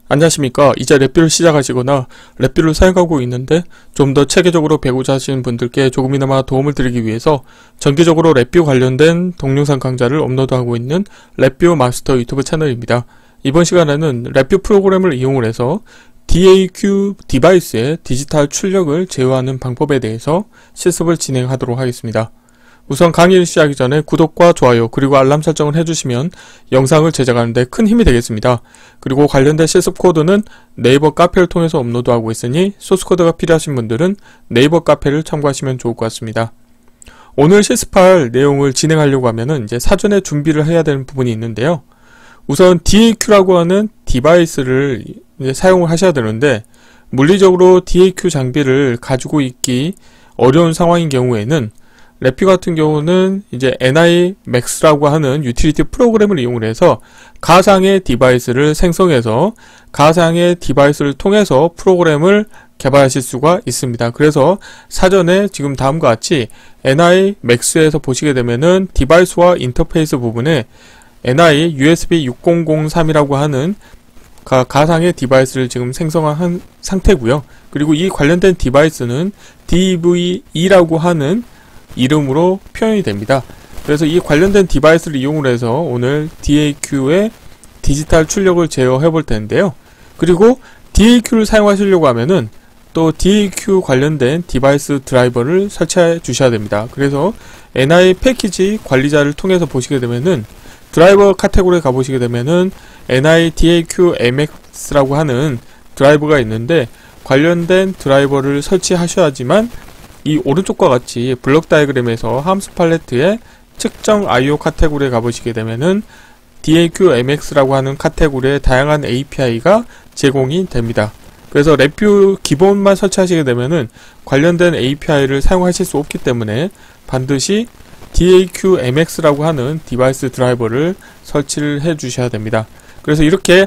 안녕하십니까. 이제 랩뷰를 시작하시거나 랩뷰를 사용하고 있는데 좀 더 체계적으로 배우자 하시는 분들께 조금이나마 도움을 드리기 위해서 정기적으로 랩뷰 관련된 동영상 강좌를 업로드하고 있는 랩뷰 마스터 유튜브 채널입니다. 이번 시간에는 랩뷰 프로그램을 이용을 해서 DAQ 디바이스의 디지털 출력을 제어하는 방법에 대해서 실습을 진행하도록 하겠습니다. 우선 강의를 시작하기 전에 구독과 좋아요 그리고 알람 설정을 해주시면 영상을 제작하는 데 큰 힘이 되겠습니다. 그리고 관련된 실습 코드는 네이버 카페를 통해서 업로드하고 있으니 소스코드가 필요하신 분들은 네이버 카페를 참고하시면 좋을 것 같습니다. 오늘 실습할 내용을 진행하려고 하면은 이제 사전에 준비를 해야 되는 부분이 있는데요. 우선 DAQ라고 하는 디바이스를 이제 사용을 하셔야 되는데 물리적으로 DAQ 장비를 가지고 있기 어려운 상황인 경우에는 랩뷰 같은 경우는 이제 NI-MAX라고 하는 유틸리티 프로그램을 이용을 해서 가상의 디바이스를 생성해서 가상의 디바이스를 통해서 프로그램을 개발하실 수가 있습니다. 그래서 사전에 지금 다음과 같이 NI-MAX에서 보시게 되면은 디바이스와 인터페이스 부분에 NI USB 6003이라고 하는 가상의 디바이스를 지금 생성한 상태고요. 그리고 이 관련된 디바이스는 DVE라고 하는 이름으로 표현이 됩니다. 그래서 이 관련된 디바이스를 이용을 해서 오늘 DAQ의 디지털 출력을 제어해 볼 텐데요. 그리고 DAQ를 사용하시려고 하면은 또 DAQ 관련된 디바이스 드라이버를 설치해 주셔야 됩니다. 그래서 NI 패키지 관리자를 통해서 보시게 되면은 드라이버 카테고리에 가보시게 되면은 NI DAQ MX라고 하는 드라이버가 있는데 관련된 드라이버를 설치하셔야지만 이 오른쪽과 같이 블록 다이그램에서 함수 팔레트의 측정 IO 카테고리에 가보시게 되면은 DAQ-MX라고 하는 카테고리의 다양한 API가 제공이 됩니다. 그래서 랩뷰 기본만 설치하시게 되면은 관련된 API를 사용하실 수 없기 때문에 반드시 DAQ-MX라고 하는 디바이스 드라이버를 설치를 해 주셔야 됩니다. 그래서 이렇게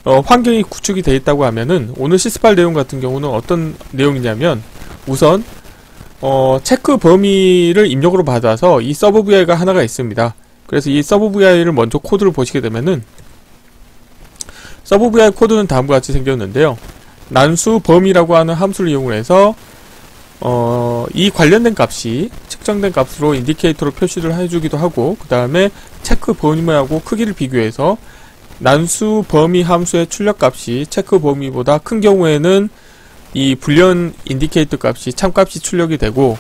환경이 구축이 되어 있다고 하면은 오늘 실습할 내용 같은 경우는 어떤 내용이냐면 우선 체크 범위를 입력으로 받아서 이 서브 VI가 하나가 있습니다. 그래서 이 서브 VI를 먼저 코드를 보시게 되면은 서브 VI 코드는 다음과 같이 생겼는데요. 난수 범위라고 하는 함수를 이용을 해서 이 관련된 값이 측정된 값으로 인디케이터로 표시를 해주기도 하고 그 다음에 체크 범위하고 크기를 비교해서 난수 범위 함수의 출력 값이 체크 범위보다 큰 경우에는 이 불리언 인디케이터 값이 참값이 출력이 되고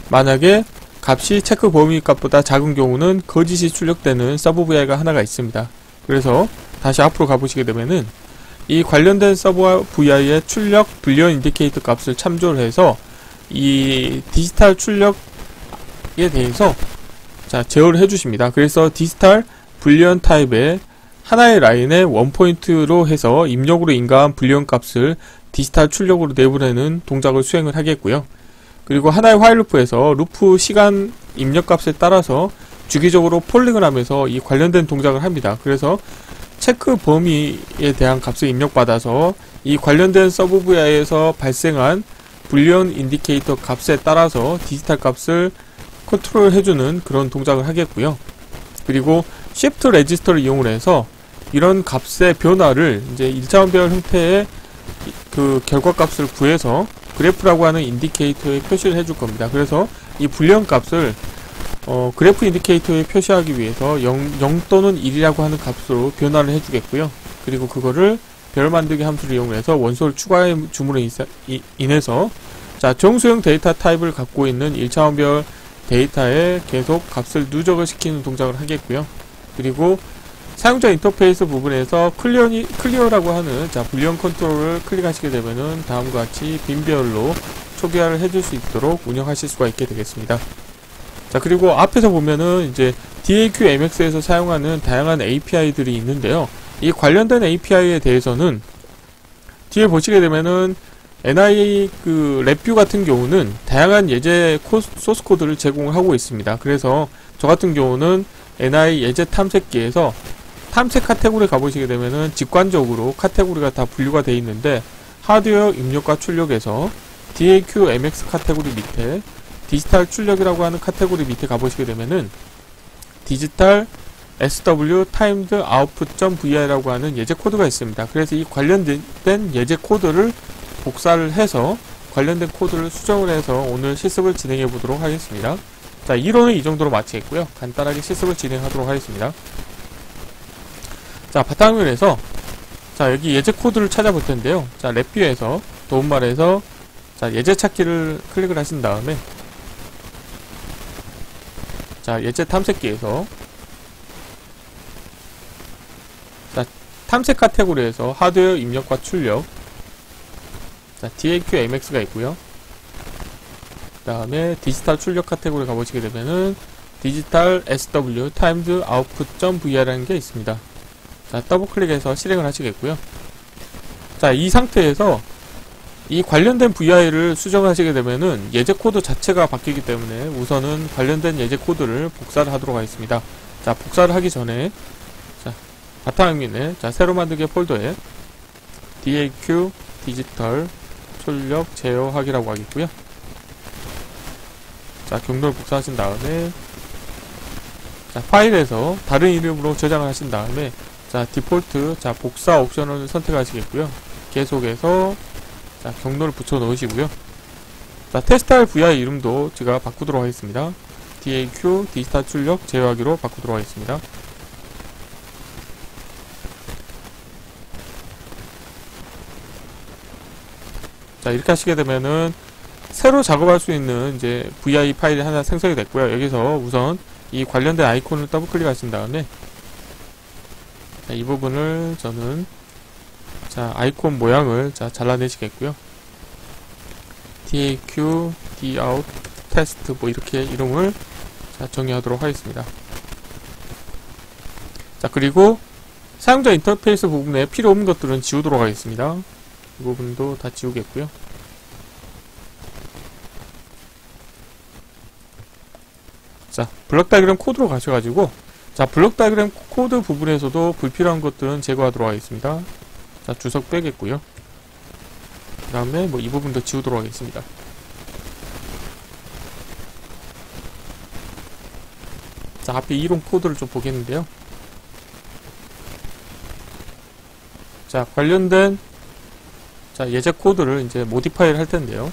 만약에 값이 체크 범위 값보다 작은 경우는 거짓이 출력되는 서브 VI가 하나가 있습니다. 그래서 다시 앞으로 가보시게 되면은 이 관련된 서브 VI의 출력 불리언 인디케이터 값을 참조를 해서 이 디지털 출력에 대해서 제어를 해주십니다. 그래서 디지털 불리언 타입의 하나의 라인에 원포인트로 해서 입력으로 인가한 불리언 값을 디지털 출력으로 내보내는 동작을 수행을 하겠고요. 그리고 하나의 화일 루프에서 루프 시간 입력값에 따라서 주기적으로 폴링을 하면서 이 관련된 동작을 합니다. 그래서 체크 범위에 대한 값을 입력받아서 이 관련된 서브 VI에서 발생한 불리언 인디케이터 값에 따라서 디지털 값을 컨트롤 해주는 그런 동작을 하겠고요. 그리고 shift 레지스터를 이용을 해서 이런 값의 변화를 이제 1차원별 형태의 그 결과값을 구해서 그래프라고 하는 인디케이터에 표시를 해줄 겁니다. 그래서 이 불리언 값을 그래프 인디케이터에 표시하기 위해서 0 또는 1이라고 하는 값으로 변화를 해주겠고요. 그리고 그거를 별 만들기 함수를 이용해서 원소를 추가해 줌으로 인해서 정수형 데이터 타입을 갖고 있는 1차원별 데이터에 계속 값을 누적을 시키는 동작을 하겠고요. 그리고 사용자 인터페이스 부분에서 클리어라고 하는 불리언 컨트롤을 클릭하시게 되면은 다음과 같이 빈별로 초기화를 해줄 수 있도록 운영하실 수가 있게 되겠습니다. 그리고 앞에서 보면은 이제 DAQ-MX에서 사용하는 다양한 API들이 있는데요. 이 관련된 API에 대해서는 뒤에 보시게 되면은 NI 랩뷰 같은 경우는 다양한 예제 소스 코드를 제공하고 있습니다. 그래서 저 같은 경우는 NI 예제 탐색기에서 탐색 카테고리에 가보시게 되면은 직관적으로 카테고리가 다 분류가 되어 있는데 하드웨어 입력과 출력에서 DAQ-MX 카테고리 밑에 디지털 출력이라고 하는 카테고리 밑에 가보시게 되면은 디지털 sw timed output.vi라고 하는 예제 코드가 있습니다. 그래서 이 관련된 예제 코드를 복사를 해서 관련된 코드를 수정을 해서 오늘 실습을 진행해 보도록 하겠습니다. 자, 이론은 이 정도로 마치겠고요. 간단하게 실습을 진행하도록 하겠습니다. 자, 바탕화면에서 자, 여기 예제 코드를 찾아볼 텐데요. 자, 랩뷰에서 도움말에서 자, 예제 찾기를 클릭을 하신 다음에 자, 예제 탐색기에서 자, 탐색 카테고리에서 하드웨어 입력과 출력 자, DAQMX가 있고요. 그 다음에 디지털 출력 카테고리 가보시게 되면은 디지털 SW timed output.vr라는 게 있습니다. 자, 더블 클릭해서 실행을 하시겠고요. 자, 이 상태에서 이 관련된 VI를 수정하시게 되면은 예제 코드 자체가 바뀌기 때문에 우선은 관련된 예제 코드를 복사를 하도록 하겠습니다. 자, 복사를 하기 전에 자, 바탕화면에 자, 새로 만들기 폴더에 DAQ 디지털 출력 제어하기라고 하겠고요. 자, 경로를 복사하신 다음에 자, 파일에서 다른 이름으로 저장을 하신 다음에 자, 디폴트 자, 복사 옵션을 선택하시겠고요. 계속해서 자, 경로를 붙여 넣으시고요. 자, 테스트할 VI 이름도 제가 바꾸도록 하겠습니다. DAQ 디지털 출력 제어하기로 바꾸도록 하겠습니다. 자, 이렇게 하시게 되면은 새로 작업할 수 있는 이제 VI 파일이 하나 생성이 됐고요. 여기서 우선 이 관련된 아이콘을 더블 클릭하신 다음에 자, 이 부분을 저는 자, 아이콘 모양을 자, 잘라내시겠고요. DAQ, Dout, 테스트 뭐 이렇게 이름을 자, 정의하도록 하겠습니다. 자, 그리고 사용자 인터페이스 부분에 필요 없는 것들은 지우도록 하겠습니다. 이 부분도 다 지우겠고요. 자, 블럭 다이그램 코드로 가셔가지고 자, 블럭 다이그램 코드 부분에서도 불필요한 것들은 제거하도록 하겠습니다. 자, 주석 빼겠고요. 그 다음에 뭐 이 부분도 지우도록 하겠습니다. 자, 앞에 이론 코드를 좀 보겠는데요. 자, 관련된 자, 예제 코드를 이제 모디파이를 할 텐데요.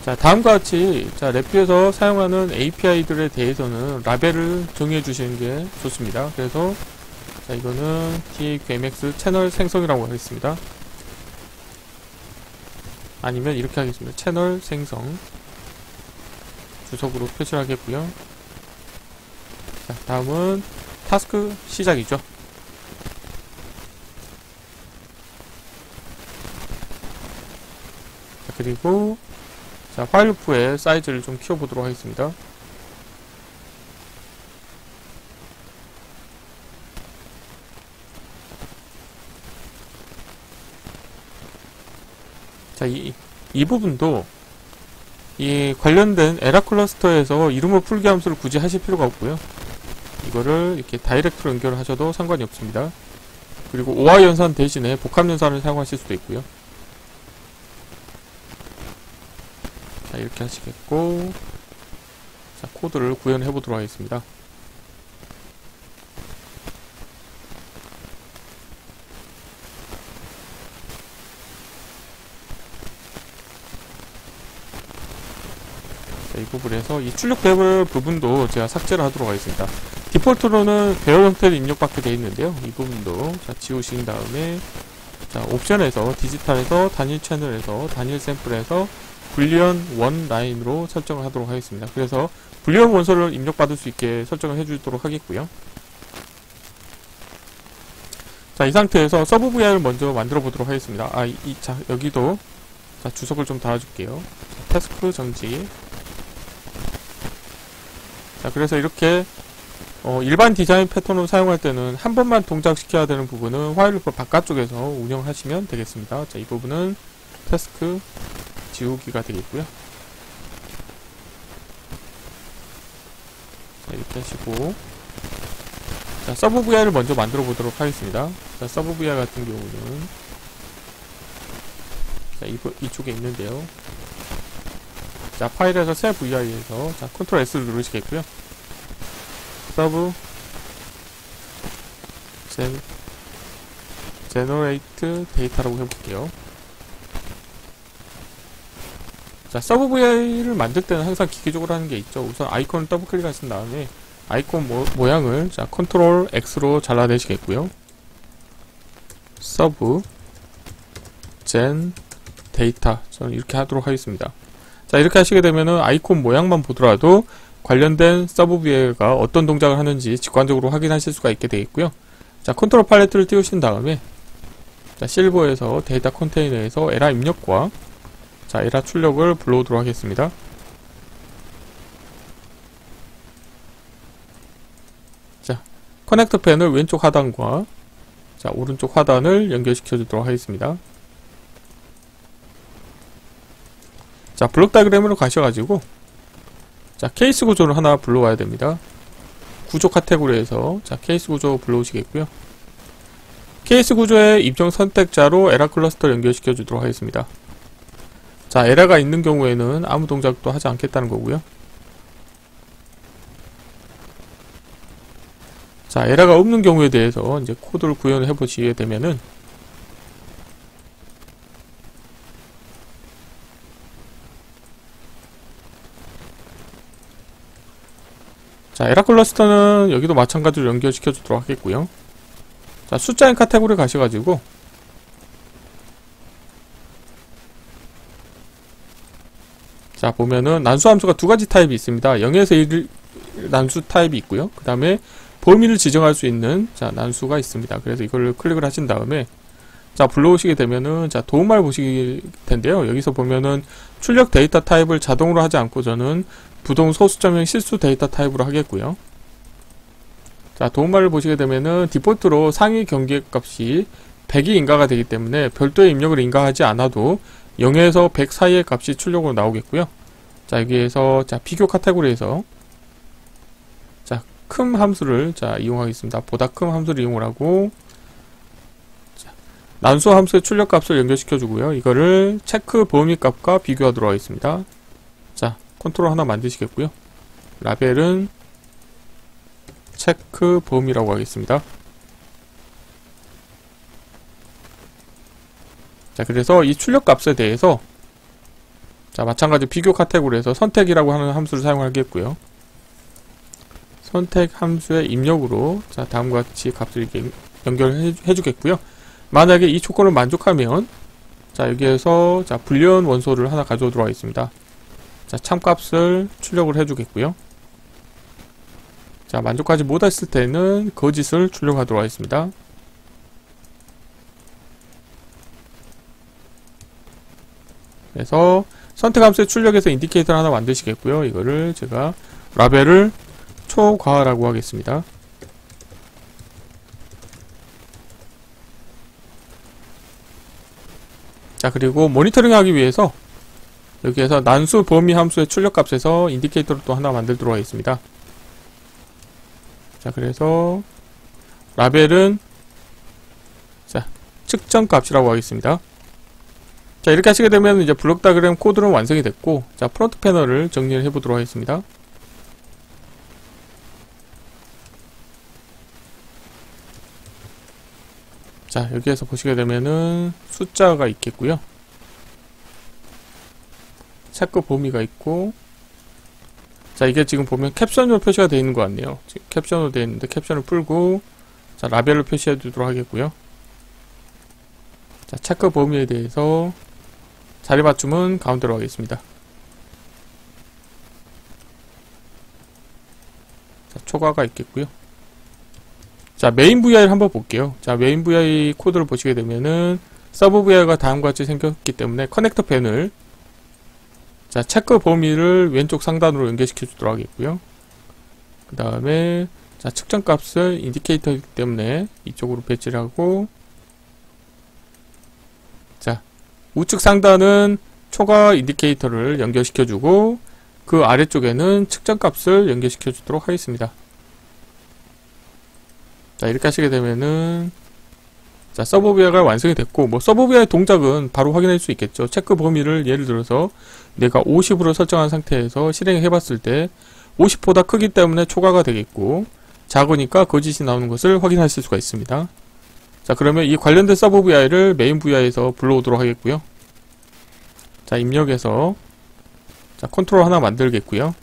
자, 다음과 같이 자, 랩뷰에서 사용하는 API들에 대해서는 라벨을 정의해 주시는 게 좋습니다. 그래서 자, 이거는 DAQMX 채널 생성이라고 하겠습니다. 아니면 이렇게 하겠습니다. 채널 생성 주석으로 표시를 하겠고요. 자, 다음은 타스크 시작이죠. 자, 그리고 자, 파일 루프의 사이즈를 좀 키워보도록 하겠습니다. 자, 이 부분도 이 관련된 에라 클러스터에서 이름을 풀기 함수를 굳이 하실 필요가 없고요. 이거를 이렇게 다이렉트로 연결하셔도 상관이 없습니다. 그리고 OR 연산 대신에 복합 연산을 사용하실 수도 있고요. 자, 이렇게 하시겠고 자, 코드를 구현해 보도록 하겠습니다. 자, 이 부분에서 이 출력 배열 부분도 제가 삭제를 하도록 하겠습니다. 디폴트로는 배열 형태를 입력받게 되어 있는데요. 이 부분도 자, 지우신 다음에 자, 옵션에서 디지털에서 단일 채널에서 단일 샘플에서 불리언 원 라인으로 설정을 하도록 하겠습니다. 그래서 불리언 원소를 입력받을 수 있게 설정을 해주도록 하겠고요. 자, 이 상태에서 서브 VI를 먼저 만들어 보도록 하겠습니다. 자, 여기도 자, 주석을 좀 달아줄게요. 자, 태스크 정지. 자, 그래서 이렇게 일반 디자인 패턴으로 사용할 때는 한 번만 동작시켜야 되는 부분은 화일 루프 바깥쪽에서 운영하시면 되겠습니다. 자, 이 부분은 태스크 지우기가 되겠고요. 자, 이렇게 하시고 자, 서브 VI를 먼저 만들어 보도록 하겠습니다. 자, 서브 VI 같은 경우는 자, 이쪽에 있는데요. 자, 파일에서 새 VI에서 자, 컨트롤 S를 누르시겠고요. 서브 제너레이트 데이터라고 해볼게요. 자, 서브 VI를 만들 때는 항상 기계적으로 하는 게 있죠. 우선 아이콘을 더블 클릭하신 다음에 아이콘 모양을 자, 컨트롤 X로 잘라내시겠고요. 서브 젠 데이터 저는 이렇게 하도록 하겠습니다. 자, 이렇게 하시게 되면은 아이콘 모양만 보더라도 관련된 서브 VI가 어떤 동작을 하는지 직관적으로 확인하실 수가 있게 되겠고요. 자, 컨트롤 팔레트를 띄우신 다음에 자, 실버에서 데이터 컨테이너에서 에라 입력과 자, 에라 출력을 불러오도록 하겠습니다. 자, 커넥터 펜을 왼쪽 하단과 자, 오른쪽 하단을 연결시켜 주도록 하겠습니다. 자, 블록 다이그램으로 가셔가지고 자, 케이스 구조를 하나 불러와야 됩니다. 구조 카테고리에서 자, 케이스 구조 불러오시겠고요. 케이스 구조의 입력 선택자로 에라 클러스터를 연결시켜 주도록 하겠습니다. 자, 에러가 있는 경우에는 아무 동작도 하지 않겠다는 거고요. 자, 에러가 없는 경우에 대해서 이제 코드를 구현을 해보시게 되면은 자, 에러 클러스터는 여기도 마찬가지로 연결시켜 주도록 하겠고요. 자, 숫자인 카테고리 가셔가지고 자, 보면은 난수 함수가 두 가지 타입이 있습니다. 0에서 1 난수 타입이 있고요. 그 다음에 범위를 지정할 수 있는 자, 난수가 있습니다. 그래서 이걸 클릭을 하신 다음에 자, 불러오시게 되면은 자, 도움말 보실 텐데요. 여기서 보면은 출력 데이터 타입을 자동으로 하지 않고 저는 부동 소수점형 실수 데이터 타입으로 하겠고요. 자, 도움말을 보시게 되면은 디폴트로 상위 경계 값이 100이 인가가 되기 때문에 별도의 입력을 인가하지 않아도 0에서 100 사이의 값이 출력으로 나오겠고요. 자, 여기에서 자, 비교 카테고리에서 자, 큼 함수를 자, 이용하겠습니다. 보다 큰 함수를 이용을 하고 자, 난수 함수의 출력 값을 연결시켜 주고요. 이거를 체크 범위 값과 비교하도록 하겠습니다. 자, 컨트롤 하나 만드시겠고요. 라벨은 체크 범위라고 하겠습니다. 자, 그래서 이 출력 값에 대해서 자, 마찬가지 비교 카테고리에서 선택이라고 하는 함수를 사용하겠고요. 선택 함수의 입력으로 자, 다음과 같이 값을 이렇게 연결해 주겠고요. 만약에 이 조건을 만족하면 자, 여기에서 자, 불리언 원소를 하나 가져오도록 하겠습니다. 자, 참값을 출력을 해 주겠고요. 자, 만족하지 못했을 때는 거짓을 출력하도록 하겠습니다. 그래서 선택함수의 출력에서 인디케이터를 하나 만드시겠고요. 이거를 제가 라벨을 초과라고 하겠습니다. 자, 그리고 모니터링 하기 위해서 여기에서 난수 범위 함수의 출력값에서 인디케이터를 또 하나 만들도록 하겠습니다. 자, 그래서 라벨은 자, 측정값이라고 하겠습니다. 자, 이렇게 하시게 되면 이제 블록 다이그램 코드는 완성이 됐고, 자, 프론트 패널을 정리를 해보도록 하겠습니다. 자, 여기에서 보시게 되면은 숫자가 있겠고요. 체크 범위가 있고, 자, 이게 지금 보면 캡션으로 표시가 되어 있는 것 같네요. 지금 캡션으로 되어 있는데 캡션을 풀고, 자, 라벨로 표시해 두도록 하겠고요. 자, 체크 범위에 대해서 자리 맞춤은 가운데로 하겠습니다. 자, 초과가 있겠고요. 자, 메인 VI를 한번 볼게요. 자, 메인 VI 코드를 보시게 되면은 서브 VI가 다음과 같이 생겼기 때문에 커넥터 펜을 자, 체크 범위를 왼쪽 상단으로 연결시켜 주도록 하겠고요. 그 다음에 자, 측정 값을 인디케이터이기 때문에 이쪽으로 배치를 하고, 자, 우측 상단은 초과 인디케이터를 연결시켜주고 그 아래쪽에는 측정값을 연결시켜주도록 하겠습니다. 자, 이렇게 하시게 되면은 자, 서브 VI가 완성이 됐고, 뭐 서브 VI 동작은 바로 확인할 수 있겠죠. 체크 범위를 예를 들어서 내가 50으로 설정한 상태에서 실행해 봤을 때 50보다 크기 때문에 초과가 되겠고, 작으니까 거짓이 나오는 것을 확인하실 수가 있습니다. 자, 그러면 이 관련된 서브 VI를 메인 VI에서 불러오도록 하겠고요. 자, 입력해서 자, 컨트롤 하나 만들겠고요.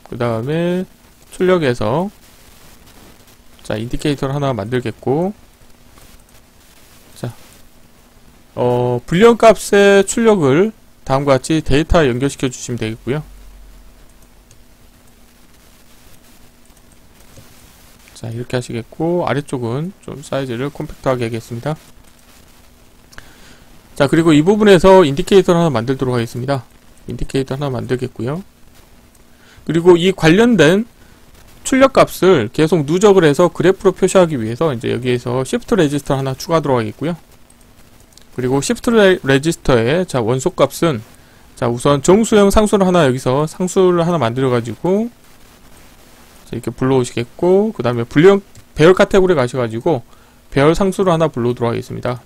그 다음에 출력해서 자, 인디케이터를 하나 만들겠고, 자, 불리언 값의 출력을 다음과 같이 데이터에 연결시켜 주시면 되겠고요. 자, 이렇게 하시겠고, 아래쪽은 좀 사이즈를 컴팩트하게 하겠습니다. 자, 그리고 이 부분에서 인디케이터를 하나 만들도록 하겠습니다. 인디케이터 하나 만들겠고요. 그리고 이 관련된 출력 값을 계속 누적을 해서 그래프로 표시하기 위해서 이제 여기에서 Shift 레지스터 하나 추가하도록 하겠고요. 그리고 Shift 레지스터의 자, 원소 값은 자, 우선 정수형 상수를 하나 여기서 상수를 하나 만들어 가지고 이렇게 불러오시겠고, 그 다음에 불리언 배열 카테고리 가셔가지고 배열 상수를 하나 불러오도록 하겠습니다.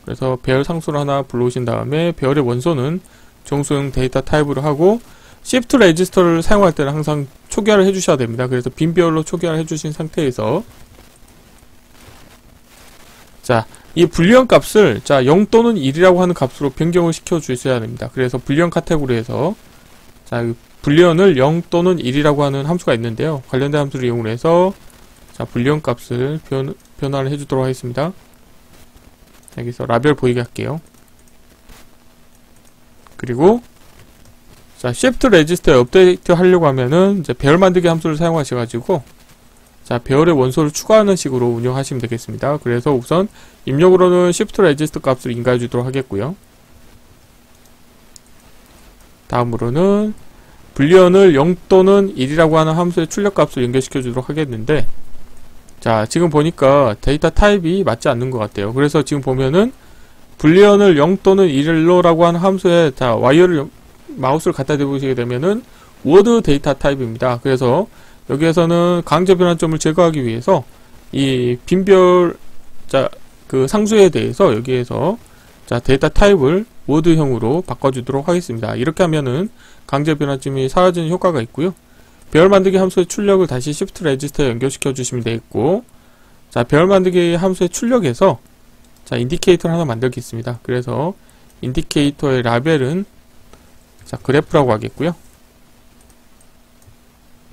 그래서 배열 상수를 하나 불러오신 다음에 배열의 원소는 정수형 데이터 타입으로 하고, Shift 레지스터를 사용할 때는 항상 초기화를 해주셔야 됩니다. 그래서 빈 배열로 초기화를 해주신 상태에서 자, 이 불리언 값을 자, 0 또는 1이라고 하는 값으로 변경을 시켜 주셔야 됩니다. 그래서 불리언 카테고리에서 자, 불리언을 0 또는 1이라고 하는 함수가 있는데요. 관련된 함수를 이용해서 자, 불리언 값을 변화를 해주도록 하겠습니다. 여기서 라벨 보이게 할게요. 그리고 자, Shift 레지스터에 업데이트 하려고 하면은 이제 배열 만들기 함수를 사용하셔가지고 자, 배열의 원소를 추가하는 식으로 운영하시면 되겠습니다. 그래서 우선 입력으로는 Shift 레지스터 값을 인가해 주도록 하겠고요. 다음으로는 불리언을 0 또는 1이라고 하는 함수의 출력 값을 연결시켜 주도록 하겠는데, 자, 지금 보니까 데이터 타입이 맞지 않는 것 같아요. 그래서 지금 보면은 불리언을 0 또는 1로라고 하는 함수에 자, 와이어를 마우스를 갖다 대보시게 되면은 워드 데이터 타입입니다. 그래서 여기에서는 강제 변환점을 제거하기 위해서 이 빈별 자, 그 상수에 대해서 여기에서 자, 데이터 타입을 워드형으로 바꿔주도록 하겠습니다. 이렇게 하면은 강제 변환점이 사라지는 효과가 있고요. 배열 만들기 함수의 출력을 다시 Shift 레지스터에 연결시켜 주시면 되겠고, 자, 배열 만들기 함수의 출력에서 자, 인디케이터를 하나 만들겠습니다. 그래서 인디케이터의 라벨은 자, 그래프라고 하겠고요.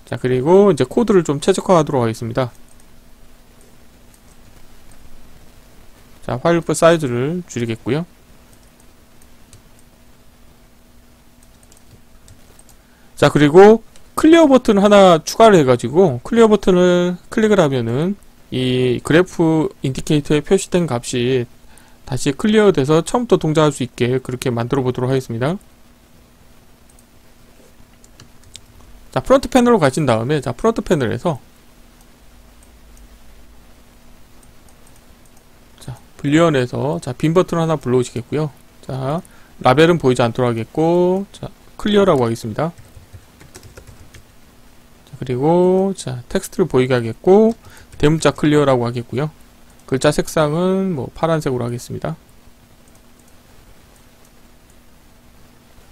자, 그리고 이제 코드를 좀 최적화하도록 하겠습니다. 자, 파일프 사이즈를 줄이겠고요. 자, 그리고 클리어 버튼 하나 추가를 해가지고 클리어 버튼을 클릭을 하면은 이 그래프 인디케이터에 표시된 값이 다시 클리어 돼서 처음부터 동작할 수 있게 그렇게 만들어 보도록 하겠습니다. 자, 프론트 패널로 가신 다음에 자, 프론트 패널에서 자, 불리언에서 자, 빈 버튼 하나 불러오시겠고요. 자, 라벨은 보이지 않도록 하겠고, 자, 클리어라고 하겠습니다. 자, 그리고 자, 텍스트를 보이게 하겠고, 대문자 클리어라고 하겠고요. 글자 색상은 뭐 파란색으로 하겠습니다.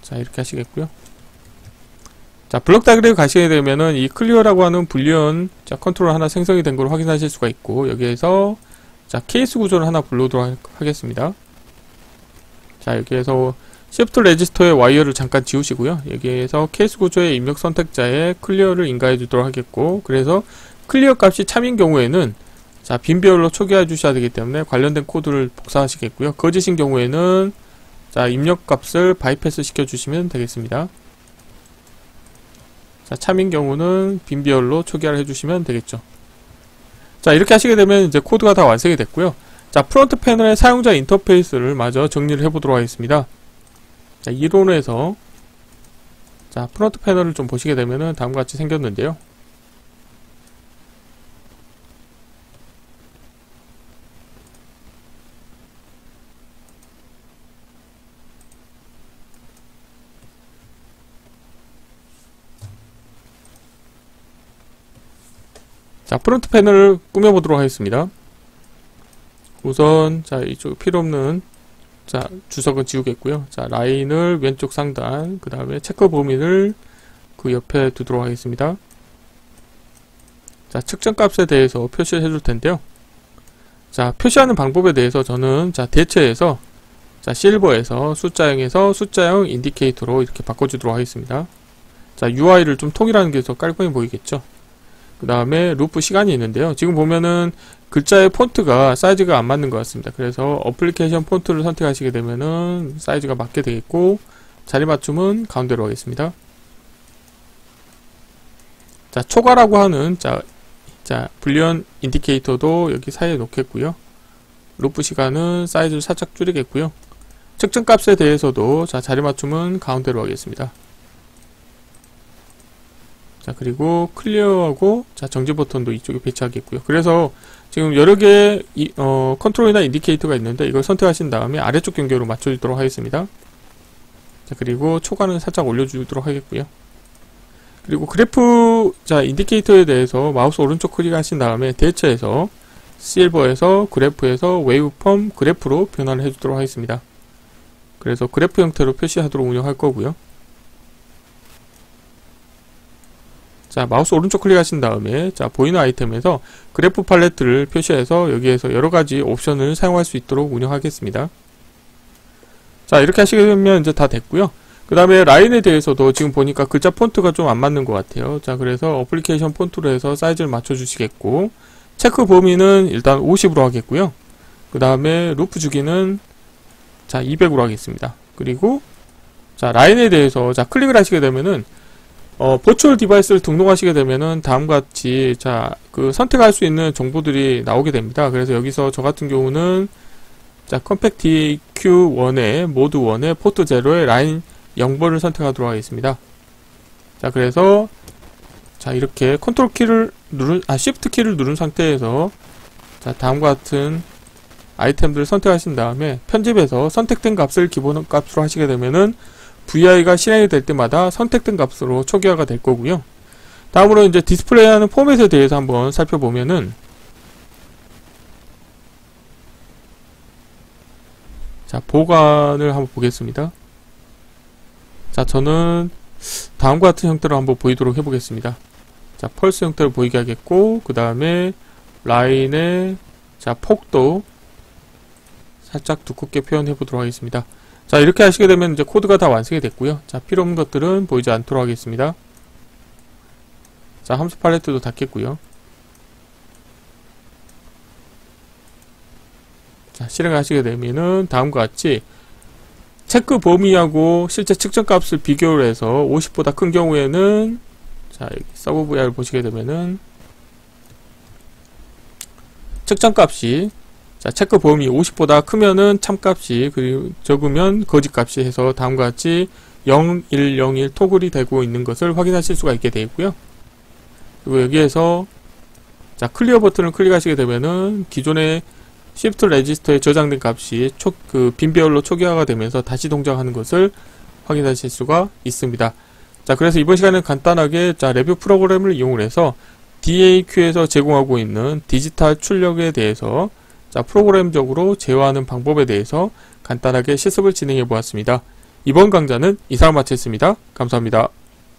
자, 이렇게 하시겠고요. 자, 블록 다이어그램 가시게 되면은 이 클리어라고 하는 불리언 자, 컨트롤 하나 생성이 된 걸 확인하실 수가 있고, 여기에서 자, 케이스 구조를 하나 불러오도록 하겠습니다. 자, 여기에서 Shift 레지스터의 와이어를 잠깐 지우시고요. 여기에서 케이스 구조의 입력 선택자에 클리어를 인가해 주도록 하겠고, 그래서 클리어 값이 참인 경우에는 자, 빈 배열로 초기화해 주셔야 되기 때문에 관련된 코드를 복사하시겠고요. 거짓인 경우에는 자, 입력 값을 바이패스 시켜 주시면 되겠습니다. 자, 참인 경우는 빈 배열로 초기화를 해주시면 되겠죠. 자, 이렇게 하시게 되면 이제 코드가 다 완성이 됐고요. 자, 프론트 패널의 사용자 인터페이스를 마저 정리를 해보도록 하겠습니다. 자, 이론에서 자, 프론트 패널을 좀 보시게 되면은 다음과 같이 생겼는데요. 자, 프론트 패널을 꾸며보도록 하겠습니다. 우선 자, 이쪽 필요없는 자, 주석은 지우겠고요. 자, 라인을 왼쪽 상단, 그 다음에 체크 범위를 그 옆에 두도록 하겠습니다. 자, 측정값에 대해서 표시를 해줄 텐데요. 자, 표시하는 방법에 대해서 저는 자, 대체해서 자, 실버에서 숫자형에서 숫자형 인디케이터로 이렇게 바꿔주도록 하겠습니다. 자, UI를 좀 통일하는 게 더 깔끔해 보이겠죠. 그 다음에 루프 시간이 있는데요. 지금 보면은 글자의 폰트가 사이즈가 안 맞는 것 같습니다. 그래서 어플리케이션 폰트를 선택하시게 되면은 사이즈가 맞게 되겠고, 자리 맞춤은 가운데로 하겠습니다. 자, 초과라고 하는 자, 불리언 인디케이터도 여기 사이에 놓겠고요. 루프 시간은 사이즈를 살짝 줄이겠고요. 측정값에 대해서도 자, 자리 맞춤은 가운데로 하겠습니다. 자, 그리고 클리어하고 자, 정지 버튼도 이쪽에 배치하겠고요. 그래서 지금 여러 개의 컨트롤이나 인디케이터가 있는데 이걸 선택하신 다음에 아래쪽 경계로 맞춰주도록 하겠습니다. 자, 그리고 초과는 살짝 올려주도록 하겠고요. 그리고 그래프 자, 인디케이터에 대해서 마우스 오른쪽 클릭하신 다음에 대체해서 실버에서 그래프에서 웨이브폼 그래프로 변환을 해주도록 하겠습니다. 그래서 그래프 형태로 표시하도록 운영할 거고요. 자, 마우스 오른쪽 클릭하신 다음에 자, 보이는 아이템에서 그래프 팔레트를 표시해서 여기에서 여러가지 옵션을 사용할 수 있도록 운영하겠습니다. 자, 이렇게 하시게 되면 이제 다 됐고요. 그 다음에 라인에 대해서도 지금 보니까 글자 폰트가 좀 안 맞는 것 같아요. 자, 그래서 어플리케이션 폰트로 해서 사이즈를 맞춰주시겠고, 체크 범위는 일단 50으로 하겠고요. 그 다음에 루프 주기는 자, 200으로 하겠습니다. 그리고 자, 라인에 대해서 자, 클릭을 하시게 되면은 버추얼 디바이스를 등록하시게 되면은 다음과 같이 자, 그 선택할 수 있는 정보들이 나오게 됩니다. 그래서 여기서 저 같은 경우는 자, 컴팩트 DQ1에 모드 1에 포트 0에 라인 0번을 선택하도록 하겠습니다. 자, 그래서 자, 이렇게 컨트롤 키를 시프트 키를 누른 상태에서 자, 다음과 같은 아이템들을 선택하신 다음에 편집에서 선택된 값을 기본 값으로 하시게 되면은 VI가 실행이 될 때마다 선택된 값으로 초기화가 될 거고요. 다음으로 이제 디스플레이하는 포맷에 대해서 한번 살펴보면은 자, 보관을 한번 보겠습니다. 자, 저는 다음과 같은 형태로 한번 보이도록 해보겠습니다. 자, 펄스 형태로 보이게 하겠고, 그 다음에 라인의 자, 폭도 살짝 두껍게 표현해 보도록 하겠습니다. 자, 이렇게 하시게 되면 이제 코드가 다 완성이 됐고요. 자, 필요 없는 것들은 보이지 않도록 하겠습니다. 자, 함수 팔레트도 닫겠고요. 자, 실행하시게 되면은 다음과 같이 체크 범위하고 실제 측정값을 비교를 해서 50보다 큰 경우에는 자, 여기 서브 VR을 보시게 되면은 측정값이 자, 체크 범위 50보다 크면은 참값이, 그리고 적으면 거짓값이 해서 다음과 같이 0101 토글이 되고 있는 것을 확인하실 수가 있게 되어 있고요. 그리고 여기에서 자, 클리어 버튼을 클릭하시게 되면은 기존의 시프트 레지스터에 저장된 값이 빈 배열로 초기화가 되면서 다시 동작하는 것을 확인하실 수가 있습니다. 자, 그래서 이번 시간에는 간단하게 자, 레뷰 프로그램을 이용해서 DAQ에서 제공하고 있는 디지털 출력에 대해서 자, 프로그램적으로 제어하는 방법에 대해서 간단하게 실습을 진행해 보았습니다. 이번 강좌는 이상 마치겠습니다. 감사합니다.